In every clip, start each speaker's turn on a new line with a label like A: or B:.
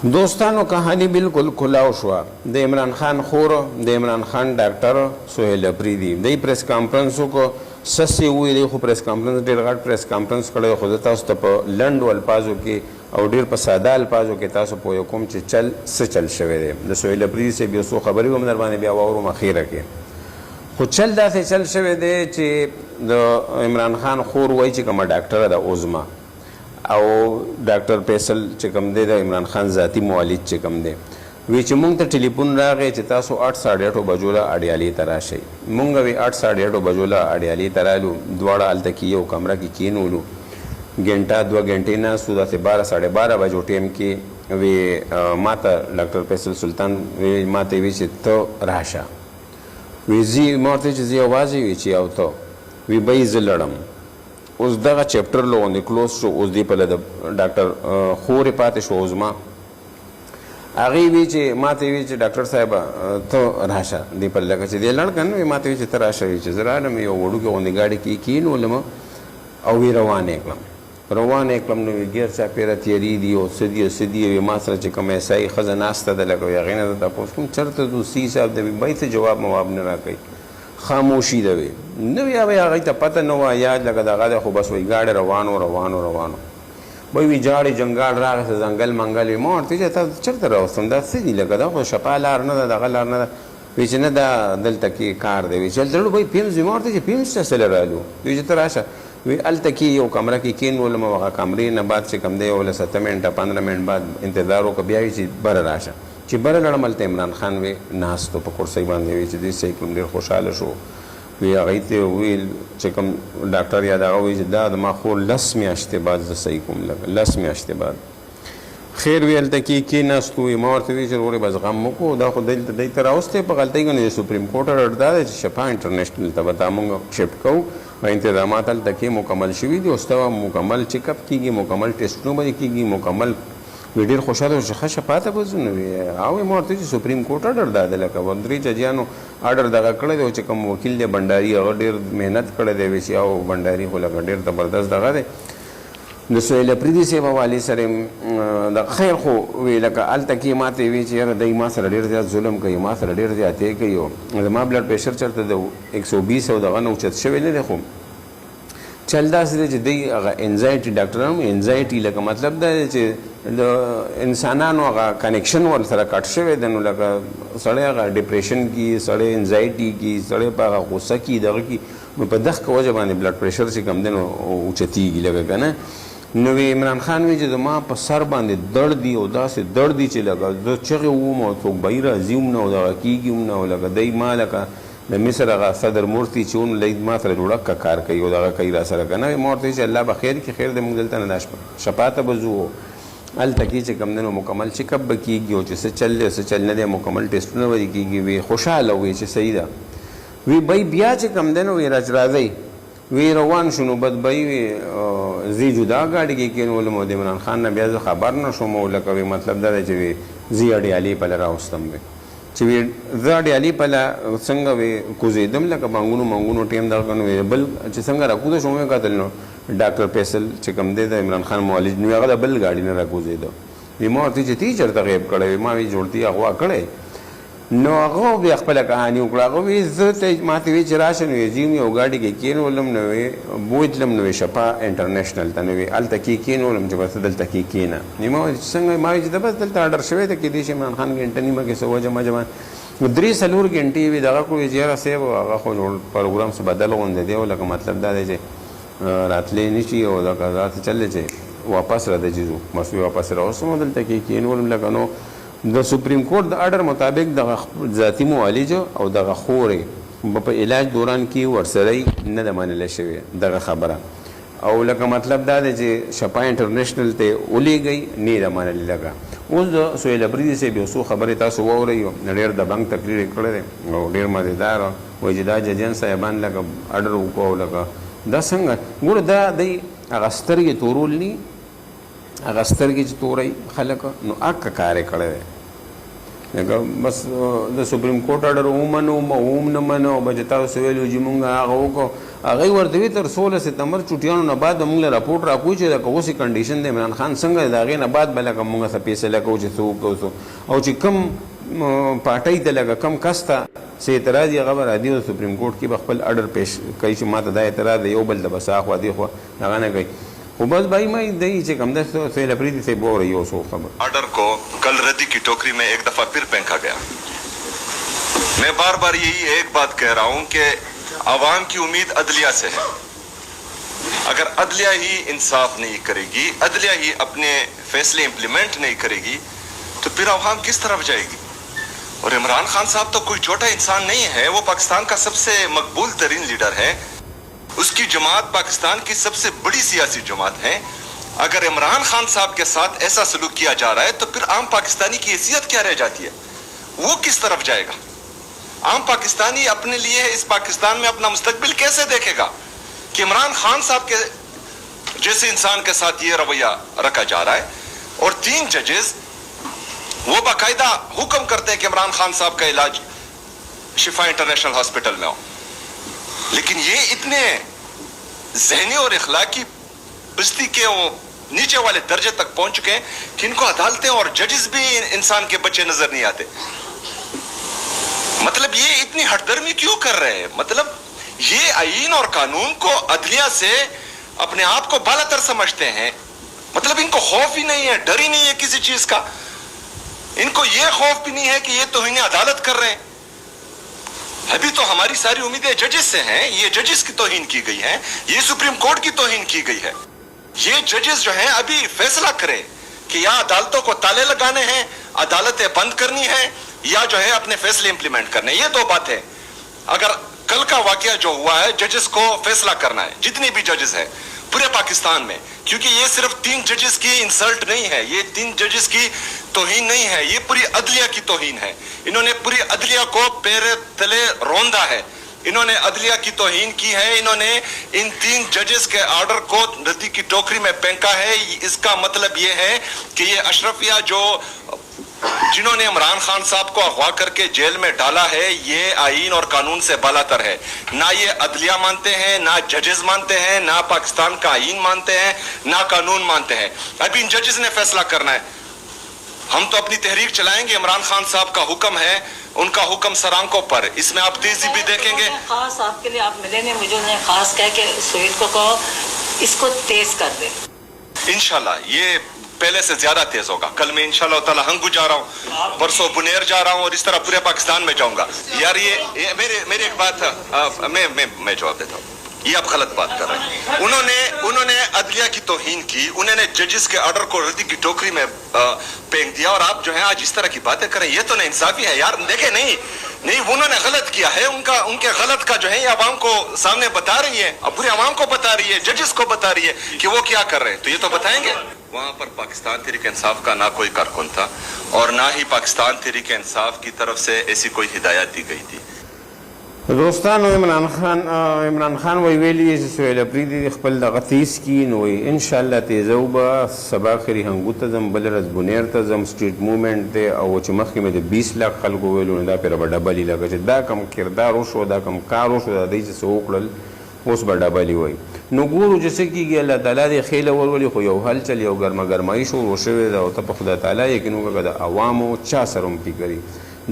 A: دوستانو کہانی بالکل کھلاو شوا د عمران خان خور د عمران خان ډاکټر سہیل افریدي د پریس کانفرنس کو سسي ویلي خو پریس کانفرنس ډېر غټ پریس کانفرنس کړی خو تاسو ته په لنډو الفاظو کې او ډېر په ساده الفاظو کې تاسو پوه کوم چې چل شوی دی د سہیل افریدي سے بیا څو خبرې هم در باندې بیا واورو مخیره کې خو چل داسې چل شوی دی چې د عمران خان خور وایي چې کومه ډاکټره ده عظما او ډاکټر فیصل چې کوم دی د عمران خان ذاتی معالج چې کوم دی وی چې مونږ ته ټلیفون راغی چې تاسو 8:30 بجو له اډیالي ته راشئ مونږ وی 8:30 بجو له اډیالي ته رالو دواړه هلته کې یو کمره کې کینولو ګنټه 2 غنټې نه سو داسې 12:30 بجو ټیم کې وی ما ته ډاکټر فیصل سلطان وی ما ته وی چې ته راشه وی زی ما ورته چې زه یوازې وی چې او ته وی به زه لړم اوس دغه چپټر لوندې کلوز شو اوس دی په د ډاکټر خورې پاتې شو عظما هغې وی چې ما ته وی چې ډاکټر صاحب ته راشه دی په لکه چې دی لړ که نه وي ما ته وی چې ته راشه وي چې زه رالم یو وړوکې غوندې ګاډي کې کینولم او وی روانې کړم نو وی ګیر چاپېره تیري دي او څه دي وي ما سره چې کوم ایسایي ښځه ناسته ده لکه هغې نه د تپوس کوم چېرته ځو سی صاحب د وی څه جواب مواب نه راکوي خاموشي ده وي نه وي هغې ته پته نه وه یاد لکه دغه ده خو بس وایي ګاډی روانو وایي وي جاړې جنګال راغی ځنګل منګل وي ما ورته ویل تاسو چېرته راوستم دا څه دي لکه دا خو شپه لار نه ده دغه لار نه ده وایي چې نه دا دلته کې کار دی وایي چې هلته وایي پیمز وي ما ورته چې پیمز ته څه رالو وایي چې ته راشه وی هلته کې یو کمره کې کینولم او هغه کمرې نه بعد چې کوم دی یو 7 منټه 15 منټ بعد انتظار وکړه بیا وایي چې بره راشه چې بره لړم هلته عمران خان وی ناستو په کرسۍ باندې وی چې دې صحیح کړم ډېر خوشحاله شو وی هغې ته ویل چې کوم ډاکټر یا دغه وایي چې دا د ما خور 10 میاشتې بعد زه صحیح کوم لکه 10 میاشتې بعد خیر وی هلته کې کېناستو وي ما ورته ویل چې وروړې بس غم وکړو دا خو دی ته راوستی په غلطۍ کې نو د سپریم کورټ اډر دا دی چې شفا انټرنیشنل ته به تا مونږ شفټ کوو او انتظامات هلته کې مکمل شوي دي اوس ته مکمل چیک اپ کېږي مکمل ټیسټونه به کېږي مکمل وی ډېر خوشحاله شو ښه شفا ته به ځو نو او ما ورته چې سپریم کورټ اډر دا دی لکه 3 ججیانو اډر دغه کړی دی چې کوم وکیل دی بنډاري هغه ډېر محنت کړی دی وی چې او بنډاري خو لکه ډېر زبردست دغه دی د سہیل افریدي صاحب حوالې سره د خیر خو وی لکه هلته کې ما ته وی چې یاره دی ما سره ډېر زیات ظلم کوي ما سره ډېر زیاتې کوي او زما بلډ پریشر چېرته د 120 او دغه نه اوچت شوی نه دی خو چل داسې دی چې دی هغه انزایټي ډاکټران انزایټي لکه مطلب دا دی چې د انسانانو هغه کنیکشن ورسره کټ شوی دی نو لکه سړی هغه ډپریشن کې سړی انزایټي کې سړی په هغه غوسه کې دغه کې نو په دغه وجه باندې بلډ پریشر چې کوم دی نو اوچتېږي لکه که نه نو وی عمران خان وی چې زما په سر باندې درد دي او داسې درد دي چې لکه زه چغې ووم او څوک بهر راځي هم نه او دغه کېږي هم نه او لکه دی ما لکه د مصر هغه صدر مورتي چې اون لید ما سره جوړه کار کوي او دغه کوي را سره که نه ما ورته چې الله به خیر کړي خیر دی مونږ دلته نه دا شفا ته به ځو هلته کې چې کوم دی نو مکمل چیکپ به کېږي او چې څه چل دی څه چل نه دی مکمل ټیسټونه به کېږي وی خوشحاله وي چې صحیح ده وی بی بیا چې کوم دی نو وی راځئ وی روان شو نو بد بی وی زی جدا ګاډي کې کېنولم او د عمران خان نه بیا زه خبر نه شوم او لکه وی مطلب دا دی چې وی زی اډیالي پله راوستم وی چې وی زه اډیالي پله څنګه وی کوزېدم لکه منګونو ټیم دغه نو بل چې څنګه راکوزه شوم وی کتل نو ډاکټر فیصل چې کوم دی د عمران خان معالج نو هغه د بل ګاډي نه راکوزېده وی ما ورته چې تی چېرته غیب کړی وی ما وی جوړتي اغوا کړی نو هغه بیا خپله کهاني وکړه هغه وی زه ته ما ته وی چې راشه نو وی ځیم یو ګاډي کې کېنولم نو وی بوتلم نو وی شفا انټرنیشنل ته نو وی هلته کې کېنولم چې بس دلته کې کېنه نو ما څنګه ما وی چې بس دلته اډر شوی ده کېدای شي عمران خان ګنټه نیمه کې څه وجه جما 3-4 غنټې وي دغه کړو چې یاره صاحب هغه خو پروګرام څه بدل غوندې دی او لکه مطلب دا دی چې راتلی نه شي او دغه راته چللی چې واپس راځي چې ځو بس وی واپس راوستم دلته کې کېنولم لکه نو د سپریم کورټ د اډر مطابق دغه ذاتي معالج او دغه خورې په علاج دوران کې ورسره نه ده منله شوې دغه خبره او لکه مطلب دا دی چې شفا انټرنیشنل ته ولیږئ نه ده منلې لکه اوس د سہیل افریدي صاحب یو څو خبرې تاسو واورئ ډېر دبنګ تقریر یې کړی دی او ډېر مزېدار وایي چې دا ججیان صاحبان لکه اډر وکړو او لکه دا څنګه ګوره دا دی هغه سترګې تورول ني هغه سترګې چې تورئ خلک نو اکه کار یې کړی دی لکه بس د سپریم کورټ اډر ومنو نه منو به چې تاسو ویلو چې مونږ هغه وکړو هغوی ورته وي تر 16 سپتمبر چوټیانو نه بعد به مونږ له راپورټ راکوي چې لکه اوسې کنډیشن د عمران خان څنګه دی د هغې نه بعد به لکه مونږ څه فیصله کوو چې څه وکړو او چې کم پارټۍ ته لکه کم کس ته څه اعتراض یې هغه به راځي او سپریم کورټ کې به خپل اډر پیش کوي چې ما ته دا اعتراض دی یو بل ته بس اخوا دې خوا هغه نه کوي وہ بس بھائی میں دہی سے کم دست سے لپریدی سے بول رہی ہو سو خبر
B: آرڈر کو کل ردی کی ٹوکری میں ایک دفعہ پھر پھینکا گیا. میں بار بار یہی ایک بات کہہ رہا ہوں کہ عوام کی امید عدلیہ سے ہے. اگر عدلیہ ہی انصاف نہیں کرے گی, عدلیہ ہی اپنے فیصلے امپلیمنٹ نہیں کرے گی, تو پھر عوام کس طرف جائے گی؟ اور عمران خان صاحب تو کوئی چھوٹا انسان نہیں ہے, وہ پاکستان کا سب سے مقبول ترین لیڈر ہے. اس کی جماعت پاکستان کی سب سے بڑی سیاسی جماعت ہے. اگر عمران خان صاحب کے ساتھ ایسا سلوک کیا جا رہا ہے تو پھر عام پاکستانی کی حیثیت کیا رہ جاتی ہے؟ وہ کس طرف جائے گا؟ عام پاکستانی اپنے لیے اس پاکستان میں اپنا مستقبل کیسے دیکھے گا کہ عمران خان صاحب کے جیسے انسان کے ساتھ یہ رویہ رکھا جا رہا ہے؟ اور 3 ججز وہ باقاعدہ حکم کرتے ہیں کہ عمران خان صاحب کا علاج شفا انٹرنیشنل ہاسپٹل میں ہو, لیکن یہ اتنے ذہنی اور اخلاقی پستی کے وہ نیچے والے درجے تک پہنچ چکے ہیں کہ ان کو عدالتیں اور ججز بھی انسان کے بچے نظر نہیں آتے. مطلب یہ اتنی ہٹ درمی کیوں کر رہے ہیں؟ مطلب یہ آئین اور قانون کو عدلیہ سے اپنے آپ کو بالا تر سمجھتے ہیں. مطلب ان کو خوف ہی نہیں ہے, ڈر ہی نہیں ہے کسی چیز کا. ان کو یہ خوف بھی نہیں ہے کہ یہ توہین عدالت کر رہے ہیں. ابھی تو ہماری ساری امیدیں ججز سے ہیں. یہ ججز کی توہین کی گئی ہے, یہ سپریم کورٹ کی توہین کی گئی ہے. یہ ججز جو ہیں ابھی فیصلہ کریں کہ یا عدالتوں کو تالے لگانے ہیں, عدالتیں بند کرنی ہیں, یا جو ہے اپنے فیصلے امپلیمنٹ کرنے. یہ 2 باتیں. اگر کل کا واقعہ جو ہوا ہے, ججز کو فیصلہ کرنا ہے, جتنے بھی ججز ہیں پورے پاکستان میں, کیونکہ یہ صرف 3 ججز کی انسلٹ نہیں ہے, یہ 3 ججز کی توہین نہیں ہے, یہ پوری عدلیہ کی توہین ہے. انہوں نے پوری عدلیہ کو پیر تلے روندا ہے, انہوں نے عدلیہ کی توہین کی ہے. انہوں نے ان 3 ججز کے آرڈر کو ردی کی ٹوکری میں پھینکا ہے. اس کا مطلب یہ ہے کہ یہ اشرفیہ جنہوں نے عمران خان صاحب کو اغوا کر کے جیل میں ڈالا ہے, یہ آئین اور قانون سے بالا تر ہے. نہ یہ عدلیہ مانتے ہیں, نہ ججز مانتے ہیں, نہ پاکستان کا آئین مانتے ہیں, نہ قانون مانتے ہیں. ابھی ان ججز نے فیصلہ کرنا ہے. ہم تو اپنی تحریک چلائیں گے. عمران خان صاحب کا حکم ہے, ان کا حکم سرانکوں پر. اس میں آپ تیزی بھی دیکھیں گے.
C: خاص آپ کے لیے آپ ملے نے مجھے انہیں خاص کہہ کہ سہیل کو کہو اس کو تیز کر دے.
B: انشاءاللہ یہ پہلے سے زیادہ تیز ہوگا. کل میں انشاءاللہ تعالی ہنگو جا رہا ہوں, پرسوں بنیر جا رہا ہوں, اور اس طرح پورے پاکستان میں جاؤں گا. یار یہ میری ایک بات میں جواب دیتا ہوں. یہ آپ غلط بات کر رہے ہیں. انہوں نے عدلیہ کی توہین کی, انہوں نے ججز کے آرڈر کو ردی کی ٹوکری میں پھینک دیا, اور آپ جو ہیں آج اس طرح کی باتیں کریں, یہ تو نا انصافی ہے یار. دیکھیں نہیں انہوں نے غلط کیا ہے. ان کے غلط کا جو ہے یہ عوام کو سامنے بتا رہی ہے, اب پورے عوام کو بتا رہی ہے, ججز کو بتا رہی ہے کہ وہ کیا کر رہے ہیں. تو یہ تو بتائیں گے. وہاں پر پاکستان تحریک انصاف کا نہ کوئی کارکن تھا, اور نہ ہی پاکستان تحریک انصاف کی طرف سے ایسی کوئی ہدایت دی گئی تھی.
A: دوستانو عمران خان وی ویلی چې سهیل اپریدي خپل دغه تیز کي نو انشاءالله تیزه به سبا خري هنګو ته ځم, بل ورځ بونیر ته ځم, سټریټ موومنټ دی, او چې مخکې مې د 20 لک خلکو ویلو نو دا پرې به ډبلي لکه چې دا کم کردار وشو, دا کم کار وشو, دا دوی چې څه وکړل اوس به ډبلي وایي. نو ګورو چې څه کېږي. الله تعالی دې خیله ورولي, خو یو هلچل یو ګرمګرمایي شروع شوې ده, او ته په خدای تعالی یقین وکړه د عوامو چا سره هم فکري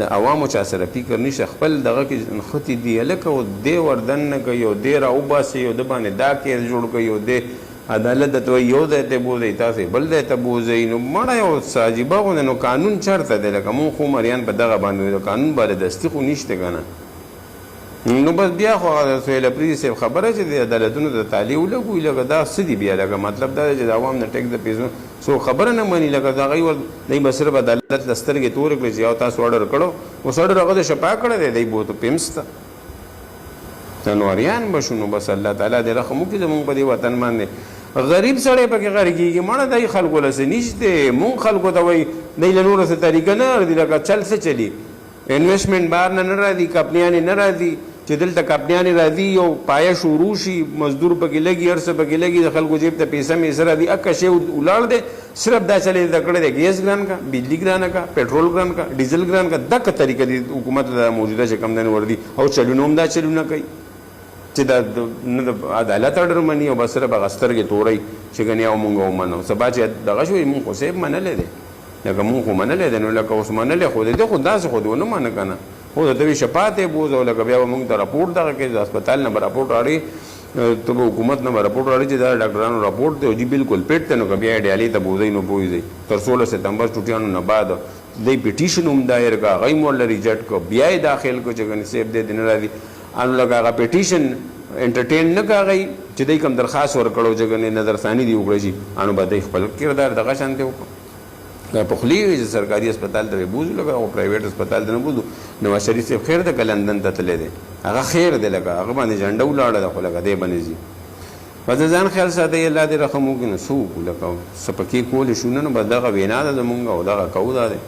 A: د عوامو چا سره فکر نشته. خپل دغه کې نښتې دي هلکه, او دی وردن نه کوي, او دی راوباسي, او د باندې دا کیس جوړ کوي, او دی عدالت درته وایي یو ځای ته بوځئ, تاسې بل ځای ته بوځئ. نو مړه یو څه عجیبه غوندې. نو قانون چېرته دی؟ لکه مونږ خو مریان په دغه باندې د قانون بالادستي خو نشته که نه. نو بس بیا خو سهیل اپریدي صاحب خبره چې د عدالتونو د تالي ولګوي, لکه دا څه دي بیا؟ لکه مطلب دا دی چې د عوام نه ټیکس د پیسو څو خبره نه مني. لکه د هغوی دی به صرف عدالت له سترګې تورې کړي چې یو تاسو اډر کړو, اوس اډر هغه د شفا کړی دی, دی به ورته پیمس ته تنواریان به شو. نو بس الله تعالی دې رحم وکړي زمونږ په دې وطن باندې. غریب سړی پکې غرقېږي, مړه دی خلکو له څه نشته. مونږ خلکو ته وایي دی له نوره څه طریقه نه راځي, لکه چل څه چلي, انویسټمنټ بهر نه راځي, کمپنیانې نه راځي, چې دلته کپنیانې راځي او پایه شروع شي مزدور پکې لګي هر څه پکې لګي د خلکو جیب ته پیسه میسه راځي اکه شی ولاړ دی صرف دا چلې زده کړی دی ګیس ګران کا بجلی ګرانه کا پټرول ګران کا ډیزل ګران کا دغه طریقه دی حکومت دا موجوده چې کم دن وردي او چلونه هم دا چلونه کوي چې دا نه د عدالت اډر مني او بس صرف هغه سترګې تورئ چې ګنې او مونږ ومنو سبا چې دغه شوي مونږ خو صاحب منلی دی لکه مونږ خو منلی دی نو لکه اوس منلی خو دی خو داسې خو دی ونه منه که نه خو د دوی شفاعت یې بوځ او لکه بیا به مونږ ته راپورټ دغه کوي د هسپتال نه به راپورټ راړي ته به حکومت نه به راپورټ راړي چې دا ډاکټرانو راپورټ دی او جي بالکل پیټ دی نو که بیا یې ډیالۍ ته بوځئ نو پوهېږئ تر 16 سپتمبر چوټیانو نه بعد دی پیټیشن هم دایر کا هغه یې ورله ریجیکټ کړه بیا یې داخل کړو چې ګنې صاحب دی نه راځي انو لکه هغه پیټیشن انټرټین نه کاغی چې دوی کوم درخواست ورکړو چې ګنې نظرثاني دې وکړی شي انو به دوی خپل کردار دغه شانتې وکړو دا پخلی وي چې سرکاري هسپتال ته بوځو لکه او پرایویټ هسپتال ته نه بوځو نواز شریف صاحب خیر ده که لندن ته تللی دی هغه خیر دی لکه هغه باندې جنډه ولاړه ده خو لکه دی باندې ځي بس د ځان خیال ساتئ الله دې رحم وکړي نو څه وکړو لکه څه پکې کولی شو نه نو بس دغه وینا ده زمونږ او دغه کوو دا دی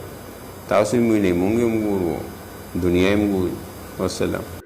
A: تاسو هم وینئ مونږ هم ګورو دنیا هم ګوري والسلام